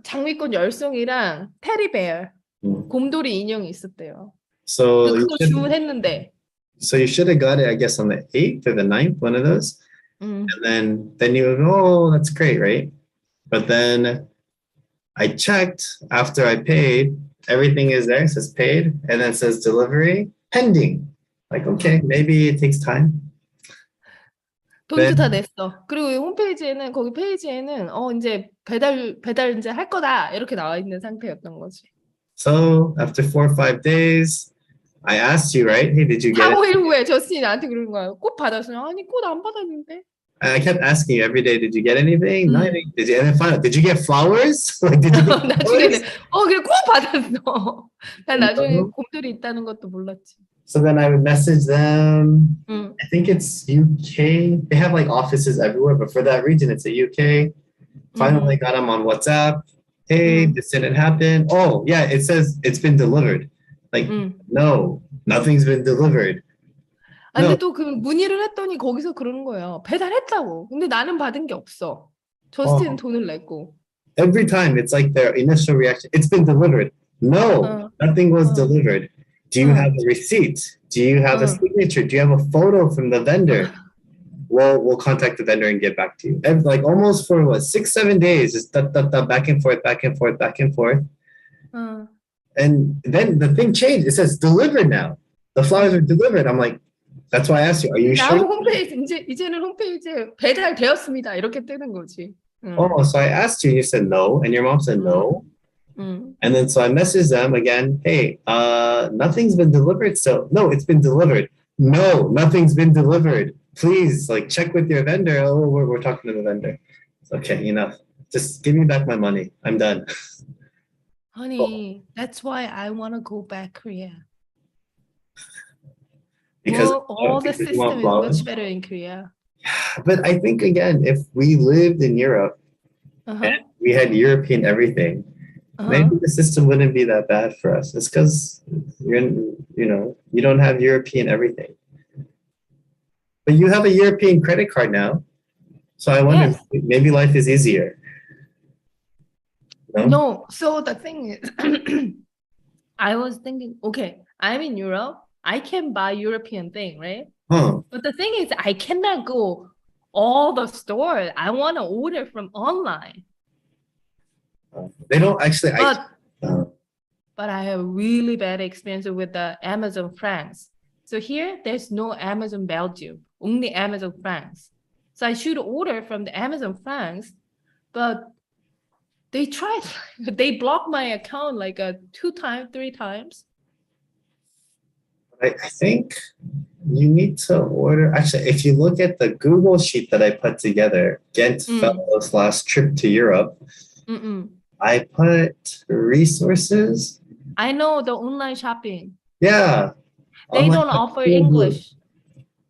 장미꽃 10송이랑 테디베어, 곰돌이 인형이 있었대요. So 그거 주문했는데. So you should have got it, I guess, on the 8th or the 9th, one of those. And then you would go, oh, that's great, right? But then I checked after I paid. Everything is there. It says paid, and then it says delivery pending. Like, okay, maybe it takes time. 돈도 다 냈어. 그리고 홈페이지에는 거기 페이지에는 이제 배달 이제 할 거다 이렇게 나와 있는 상태였던 거지. So after 4 or 5 days, I asked you, right? Hey, did you get 4, it? 5일 후에 저스틴이 나한테 그러는 거야. 꽃 받았어요. 아니 꽃 안 받았는데. I kept asking you every day, did you get anything? Nothing. Did you? And then finally, did you get flowers? Like, did you get 나중에는 그래 꽃 받았어. 난 나중에 곰돌이 있다는 것도 몰랐지. So then I would message them. I think it's UK. They have like offices everywhere, but for that region, it's a UK. Finally got them on WhatsApp. Hey, this didn't happen. Oh, yeah, it says it's been delivered. Like, no, nothing's been delivered. 아니, 근데 또 그 문의를 했더니 거기서 그러는 거예요. 배달했다고. 근데 나는 받은 게 없어. 저스틴 돈을 냈고. Every time it's like their initial reaction. It's been delivered. No, nothing was delivered. Do you have a receipt? Do you have a signature? Do you have a photo from the vendor? We'll contact the vendor and get back to you. And like almost for 6-7 days, just back and forth, back and forth, back and forth. And then the thing changed. It says delivered now. The flowers are delivered. I'm like, that's why I asked you. Are you sure? 이제는 홈페이지에 배달되었습니다. 이렇게 뜨는 거지. Oh, so I asked you. You said no, and your mom said no. And then so I messaged them again. Hey, nothing's been delivered. So no, it's been delivered. No, nothing's been delivered. Please, like check with your vendor. Oh, we're talking to the vendor. Okay, enough. Just give me back my money. I'm done. Honey, that's why I want to go back Korea. Because all the system is much better in Korea. But I think again, if we lived in Europe and we had European everything, maybe the system wouldn't be that bad for us. It's because you don't have European everything. But you have a European credit card now. So I wonder, Yes. maybe life is easier. No? No, so the thing is, I was thinking, okay, I'm in Europe. I can buy European thing, right? Huh. But the thing is, I cannot go all the stores. I want to order from online. They don't actually. But uh, but I have really bad experience with the Amazon France. So here, there's no Amazon Belgium, only Amazon France. So I should order from the Amazon France, but they tried, they blocked my account like 2 times, 3 times. I think you need to order. Actually, if you look at the Google sheet that I put together, Ghent Fellows last trip to Europe, I put resources. I know the online shopping. Yeah. They Online don't offer shopping. English.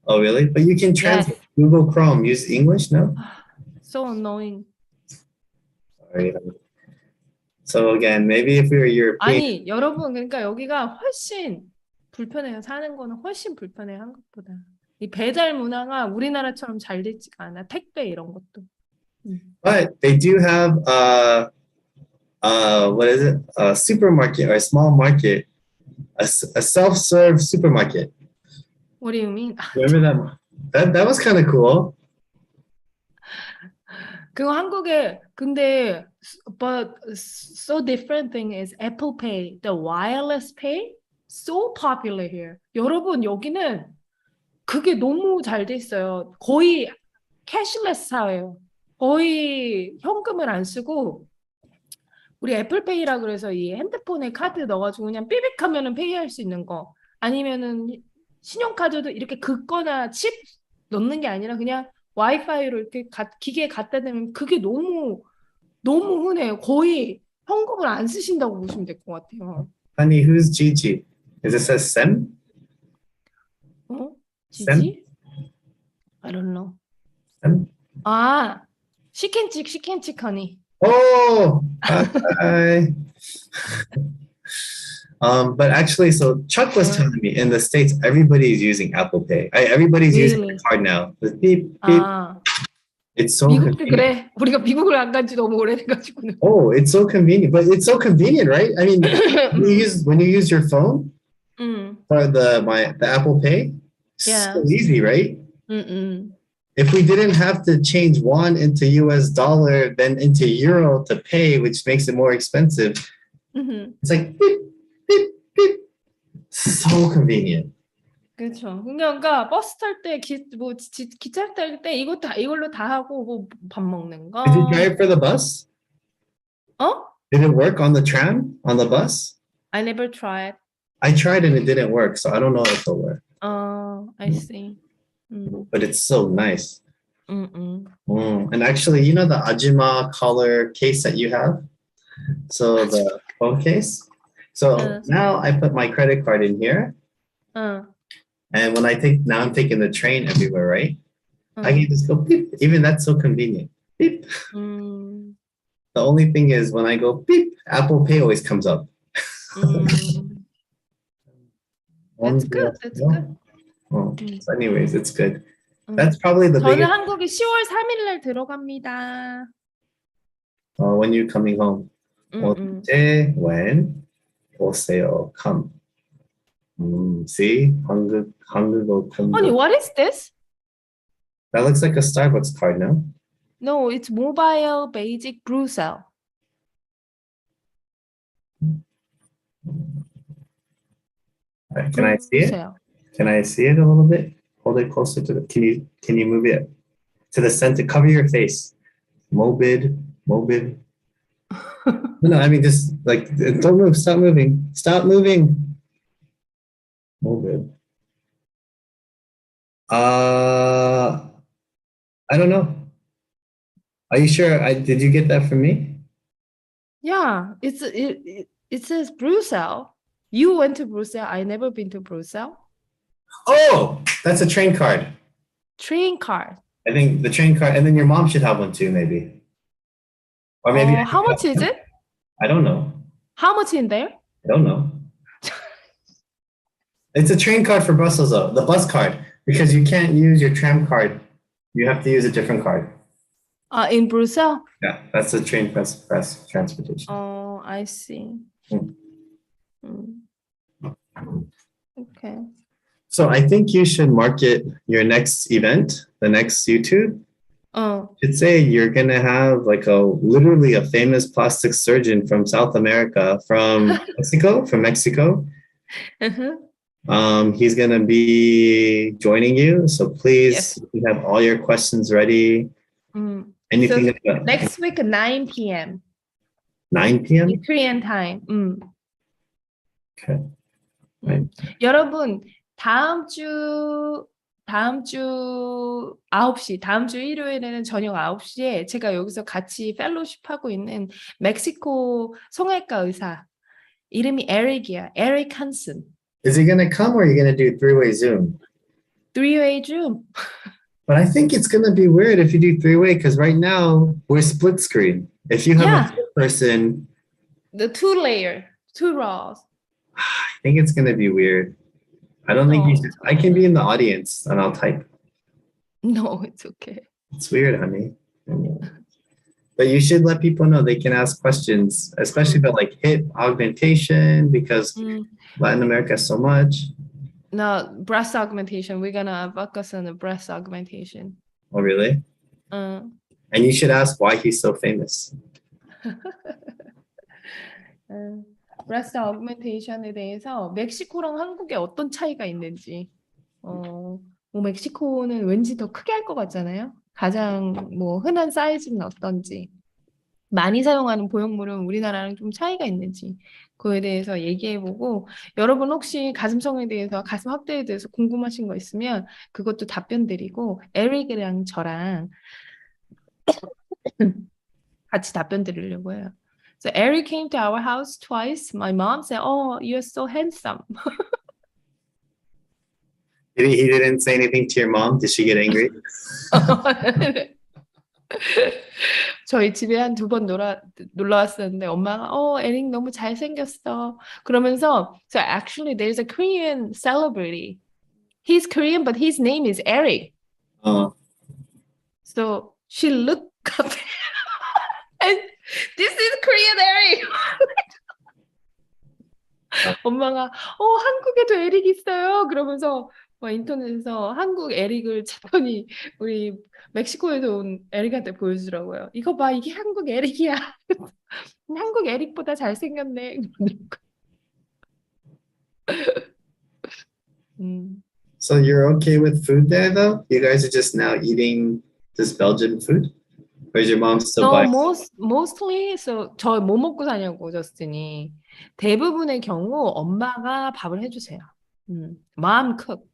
Oh, really? But you can translate Google Chrome. Use English, no? So annoying. Sorry. So again, maybe if we were European. 아니, 여러분, 그러니까 여기가 훨씬 불편해요. 사는 거는 훨씬 불편해요, 한국보다. 이 배달 문화가 우리나라처럼 잘 되지가 않아. 택배 이런 것도. But they do have what is it? A supermarket or a small market, a self-serve supermarket. What do you mean? Remember that? That was kind of cool. 그거 한국에 근데 but so different thing is Apple Pay, the wireless pay, so popular here. 여러분 여기는 그게 너무 잘 돼 있어요. 거의 캐시레스 사회예요. 거의 현금을 안 쓰고 우리 애플페이라 그래서 이 핸드폰에 카드 넣어가지고 그냥 삐빅하면은 페이할 수 있는 거 아니면은 신용카드도 이렇게 긋거나 칩 넣는 게 아니라 그냥 와이파이로 이렇게 기계에 갖다 대면 그게 너무 흔해요. 거의 현금을 안 쓰신다고 보시면 될 것 같아요. Honey, who's Gigi? Is it says Sem? 어? Sem? 지지? I don't know. Sem? 아, 시켄칙 하니. Oh, hi. But actually, so Chuck was telling me in the States, everybody's using Apple Pay. Everybody's using the card now. The beep, beep. 아, It's so 미국도 convenient. 그래. 우리가 미국을 안 간 지 너무 오래돼가지고는. Oh, it's so convenient. But it's so convenient, right? I mean, when you use your phone for the Apple Pay, Yeah. so easy, right? 음. If we didn't have to change won into US dollar, then into euro to pay, which makes it more expensive, it's like beep, beep, beep. So convenient. 그렇죠. 그러니까 버스 탈 때, 기차 탈 때 이걸로 다 하고 뭐 밥 먹는 거. Did you try it for the bus? 어? Did it work on the tram, on the bus? I never tried. I tried and it didn't work, so I don't know if it'll work. I see. But it's so nice. 음. And actually, you know the Ajima collar case that you have? So the phone case? So now I put my credit card in here. And when now I'm taking the train everywhere, right? I can just go beep. Even that's so convenient. Beep. The only thing is when I go beep, Apple Pay always comes up. That's good. That's good. So anyways, it's good. That's probably the 저는 biggest. 한국에 10월 3일 날 들어갑니다. When you coming home? 언제, when, 오세요, come. See? 한국어 공부. 아니, what is this? That looks like a Starbucks card, no? No, it's mobile basic Brussels. Right, can I see it? Can I see it a little bit? Hold it closer to the. Can you move it to the center? Cover your face. Mobid. No, I mean just like don't move. Stop moving. Stop moving. Mobid. I don't know. Are you sure? Did you get that from me? Yeah, it says Brussels. You went to Brussels. I never been to Brussels. Oh, that's a train card. Train card. I think the train card, and then your mom should have one too, maybe. Or maybe. How much is it? I don't know. How much in there? I don't know. It's a train card for Brussels, though. The bus card. Because you can't use your tram card. You have to use a different card. In Brussels? Yeah, that's the train press transportation. Oh, I see. Mm. Okay. So I think you should market your next event, the next YouTube. Should say you're gonna have like literally a famous plastic surgeon from South America, from Mexico. He's gonna be joining you. So please, you have all your questions ready. Anything So next week 9 p.m. 9 p.m. in Korean time. Okay. Right. 여러분 다음 주 9시, 다음 주 일요일에는 저녁 9시에 제가 여기서 같이 펠로십하고 있는 멕시코 성형외과 의사 이름이 에릭이야. 에릭 한슨. Is he gonna come or are you gonna do three-way Zoom? Three-way Zoom. But I think it's gonna be weird if you do three-way because right now we're split screen. If you have a person, the two rows. I think it's gonna be weird. I don't think you should. I can be in the audience and I'll type. No, it's okay. It's weird, honey. But you should let people know they can ask questions, especially about like hip augmentation because Latin America has so much. No, breast augmentation. We're gonna focus on the breast augmentation. Oh, really? And you should ask why he's so famous. breast augmentation에 대해서 멕시코랑 한국에 어떤 차이가 있는지. 뭐 멕시코는 왠지 더 크게 할 것 같잖아요. 가장 뭐 흔한 사이즈는 어떤지. 많이 사용하는 보형물은 우리나라랑 좀 차이가 있는지 그거에 대해서 얘기해보고 여러분 혹시 가슴성에 대해서 가슴 확대에 대해서 궁금하신 거 있으면 그것도 답변 드리고 에릭이랑 저랑 같이 답변 드리려고 해요. So Eric came to our house twice. My mom said, "Oh, you're so handsome." He didn't say anything to your mom. Did she get angry? 저희 집에 한 2번 놀러 왔었는데 엄마가 에릭 너무 잘생겼어. 그러면서 so actually there's a Korean celebrity. He's Korean but his name is Eric. So she looked up and this is Korean Eric. 엄마가 한국에도 에릭 있어요. 그러면서 인터넷에서 한국 에릭을 찾더니 우리 멕시코에서 온 에릭한테 보여주더라고요. 이거 봐, 이게 한국 에릭이야. 한국 에릭보다 잘생겼네. So you're okay with food there, though? You guys are just now eating this Belgian food? Or is your mom still buying? Mostly, so 저 뭐 먹고 사냐고, 저스틴이. 대부분의 경우 엄마가 밥을 해주세요. Mom cook.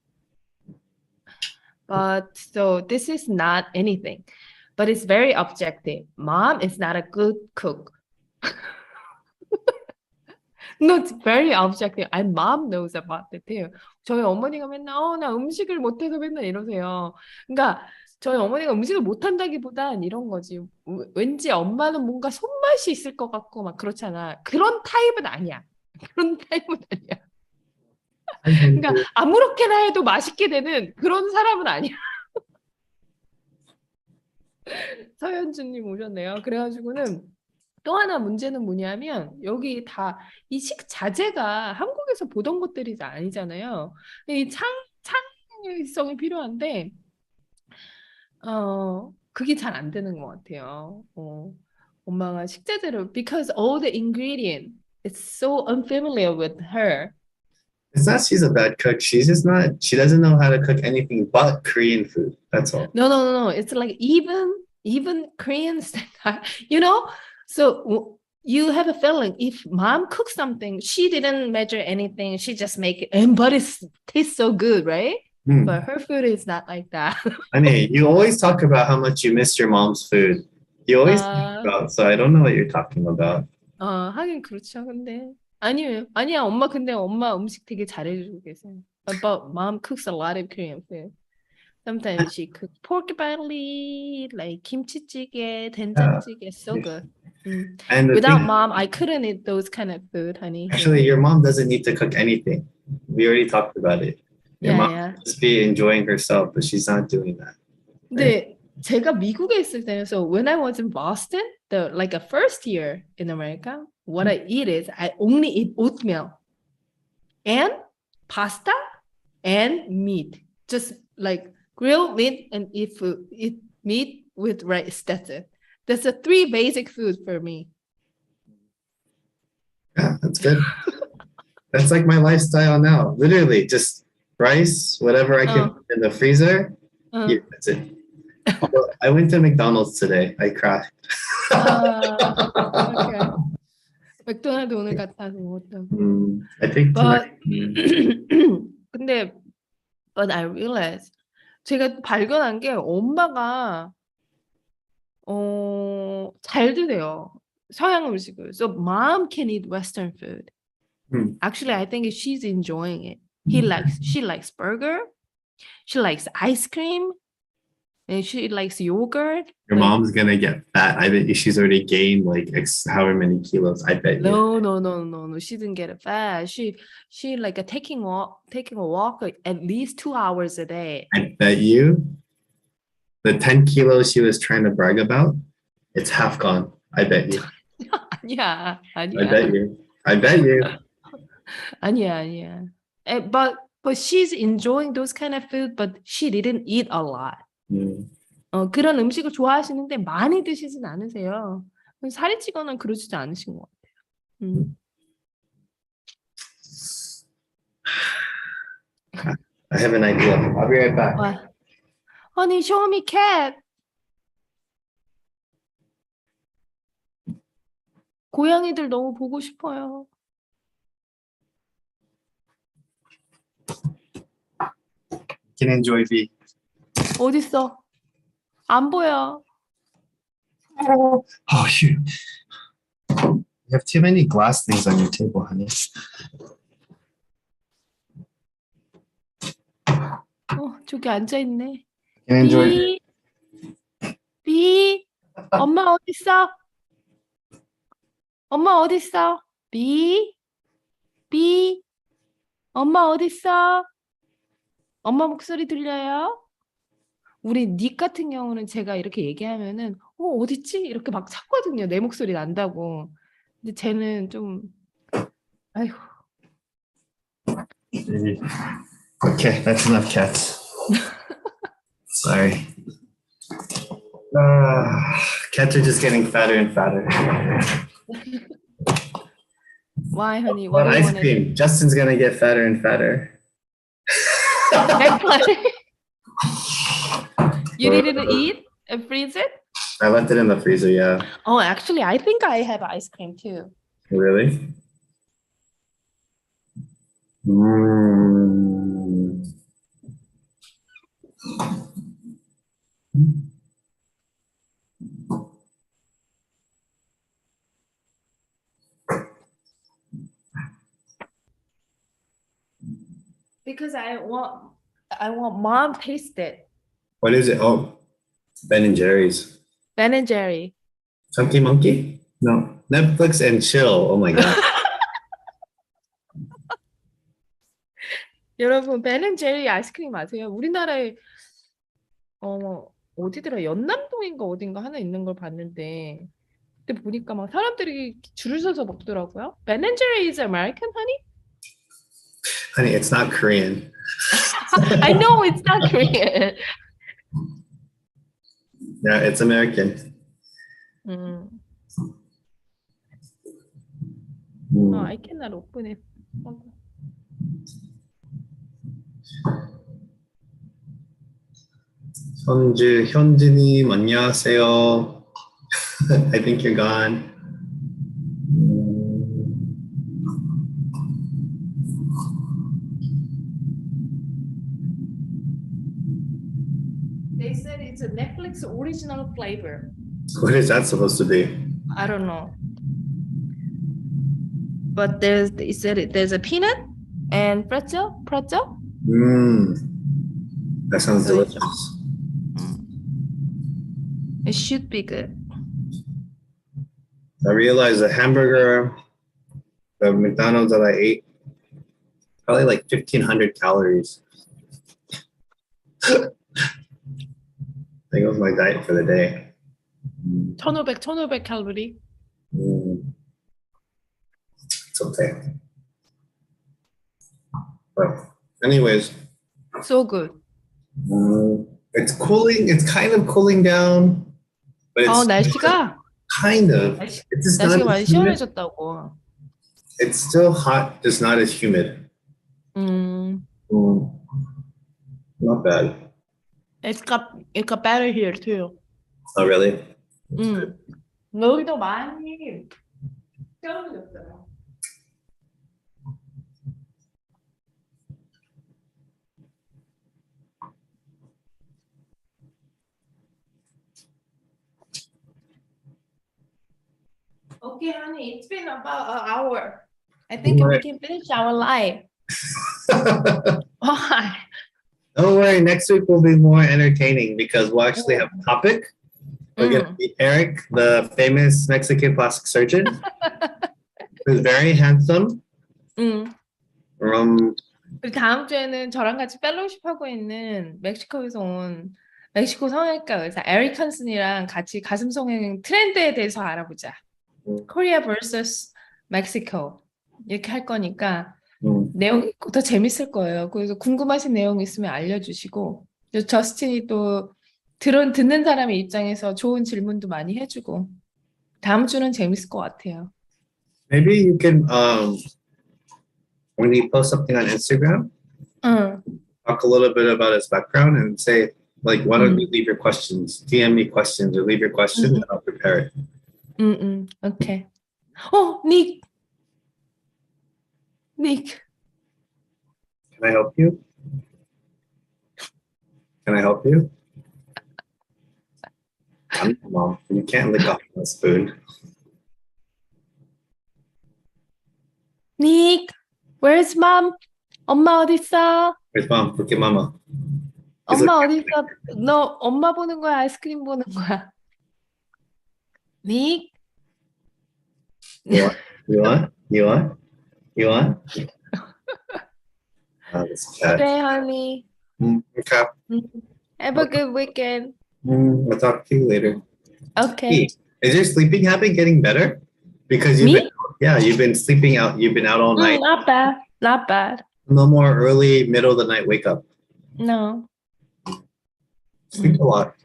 But so this is not anything, but it's very objective. Mom is not a good cook. No, it's very objective. And mom knows about it too. 저희 어머니가 맨날 나 음식을 못해서 맨날 이러세요. 그러니까 저희 어머니가 음식을 못한다기보단 이런 거지. 왠지 엄마는 뭔가 손맛이 있을 것 같고 막 그렇잖아. 그런 타입은 아니야. 그런 타입은 아니야. 그러니까 아무렇게나 해도 맛있게 되는 그런 사람은 아니야. 서현주님 오셨네요. 그래가지고는 또 하나 문제는 뭐냐면 여기 다 이 식자재가 한국에서 보던 것들이 아니잖아요. 이 창의성이 필요한데 그게 잘 안 되는 것 같아요. 엄마가 식자재를 because all the ingredient is so unfamiliar with her. It's not she's a bad cook. She's just not. She doesn't know how to cook anything but Korean food. That's all. No. It's like even Korean style, you know. So you have a feeling if mom cooks something, she didn't measure anything. She just make it, but it tastes so good, right? But her food is not like that. I mean, you always talk about how much you miss your mom's food. You always talk about. So I don't know what you're talking about. 하긴 그렇죠. 근데 아니야. 근데 엄마 음식 되게 잘해주고 계세요. But mom cooks a lot of Korean food. Sometimes she cooks pork belly, like kimchi-jjigae, 된장찌개, so good. And without mom, I couldn't eat those kind of food, honey. Actually, your mom doesn't need to cook anything. We already talked about it. Your Yeah, mom yeah. must be enjoying herself, but she's not doing that. 근데 제가 미국에 있을 때는 so when I was in Boston, the like a first year in America, what I eat is I only eat oatmeal and pasta and meat. Just like grilled meat and eat food, eat meat with rice. That's it. That's the three basic food for me. Yeah, that's good. That's like my lifestyle now. Literally, just rice, whatever I can put in the freezer. Yeah, that's it. Although I went to McDonald's today. I cried. Okay. 맥도날드 오늘 갔다 먹었다. I think But tonight. 근데 but I realized 제가 발견한 게 엄마가 잘 드세요. 서양 음식을. So mom can eat Western food. Actually, I think she's enjoying it. She likes burger. She likes ice cream. And she likes yogurt. Your mom's gonna get fat. I bet she's already gained like however many kilos. I bet you. No. She didn't get fat. She like taking a walk like at least 2 hours a day. I bet you the 10 kilos she was trying to brag about, it's half gone. I bet you. 아니야. I bet you. I bet you. 아니야. But she's enjoying those kind of food, but she didn't eat a lot. 그런 음식을 좋아하시는데 많이 드시진 않으세요. 살이 찌거나 그러지도 않으신 것 같아요. I have an idea. I'll be right back. What? Honey, show me cat. 고양이들 너무 보고 싶어요. Can enjoy V. 어딨어? 안 보여. Oh shoot. You have too many glass things on your table, honey. 저기 앉아있네. Can enjoy. 비. 엄마 어딨어? 엄마 어딨어? 비. 엄마 어딨어? 엄마 목소리 들려요? 우리 닉 같은 경우는 제가 이렇게 얘기하면은 어딨지? 이렇게 막 찾거든요. 내 목소리 난다고. 근데 쟤는 좀 아이고. Okay, that's enough cats. Sorry. Cats are just getting fatter and fatter. Why, honey? What What do you ice want to cream? Justin's gonna get fatter and fatter. You didn't eat and freeze it? I left it in the freezer, yeah. Oh, actually, I think I have ice cream too. Really? Because I want mom taste it. What is it? Oh, Ben and Jerry's. Ben and Jerry. Chunky Monkey? No. Netflix and chill. Oh my god. 여러분, Ben&Jerry 아이스크림 아세요? 우리나라에 어디더라? 연남동인가 어딘가 하나 있는 걸 봤는데 그때 보니까 막 사람들이 줄을 서서 먹더라고요. Ben&Jerry is American, honey? Honey, it's not Korean. I know it's not Korean. Yeah, it's American. No, I cannot open it. 현진님 안녕하세요. I think you're gone. They said it's a Netflix original flavor. What is that supposed to be? I don't know. But they said there's a peanut and pretzel. That sounds delicious. It should be good. I realized the hamburger, the McDonald's that I ate, probably like 1,500 calories. think it was my diet for the day. 1500 칼로리. It's okay. But anyways, So good. it's cooling. It's kind of cooling down, but it's 날씨가 kind of. It's just not 날씨가 많이 as humid. 시원해졌다고. It's still hot, just not as humid. Not bad. It's got better here too. Oh, really? 여기도 많이 시원해졌어요. Okay, honey, it's been about an hour. I think we can finish our live. Why? Don't worry, next week will be more entertaining because we'll actually have a topic. We're going to meet Eric, the famous Mexican plastic surgeon, who's very handsome. 그리고 다음 주에는 저랑 같이 펠로우십 하고 있는 멕시코에서 온 멕시코 성형외과 의사 에릭 한슨이랑 같이 가슴 성형 트렌드에 대해서 알아보자. Korea vs Mexico 이렇게 할 거니까 내용이 더 재밌을 거예요. 그래서 궁금하신 내용 있으면 알려주시고 저스틴이 또 듣는 사람의 입장에서 좋은 질문도 많이 해주고 다음 주는 재밌을 것 같아요. Maybe you can, when you post something on Instagram, talk a little bit about his background and say, like, why don't you leave your questions? DM me questions or leave your questions and I'll prepare it. Okay. Nick. Can I help you? Can I help you? I'm your mom. You can't lick off my spoon. Nick, where's mom? 엄마 어디 있어? Where's mom? Look at mama. 엄마 어디 있어? 너 엄마 보는 거야? 아이스크림 보는 거야? Nick? You want? This cat. Okay, honey. Okay. Have a good weekend. I'll talk to you later. Okay. Is your sleeping habit getting better? Because you've been sleeping out. You've been out all night. Not bad. No more early, middle of the night wake up. No. Sleep a lot.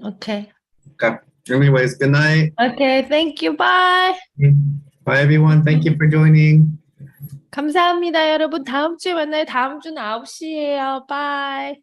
Okay. Okay. Anyways, good night. Okay, thank you. Bye. Bye, everyone. Thank you for joining. 감사합니다, 여러분. 다음 주에 만나요. 다음 주는 9시예요. Bye.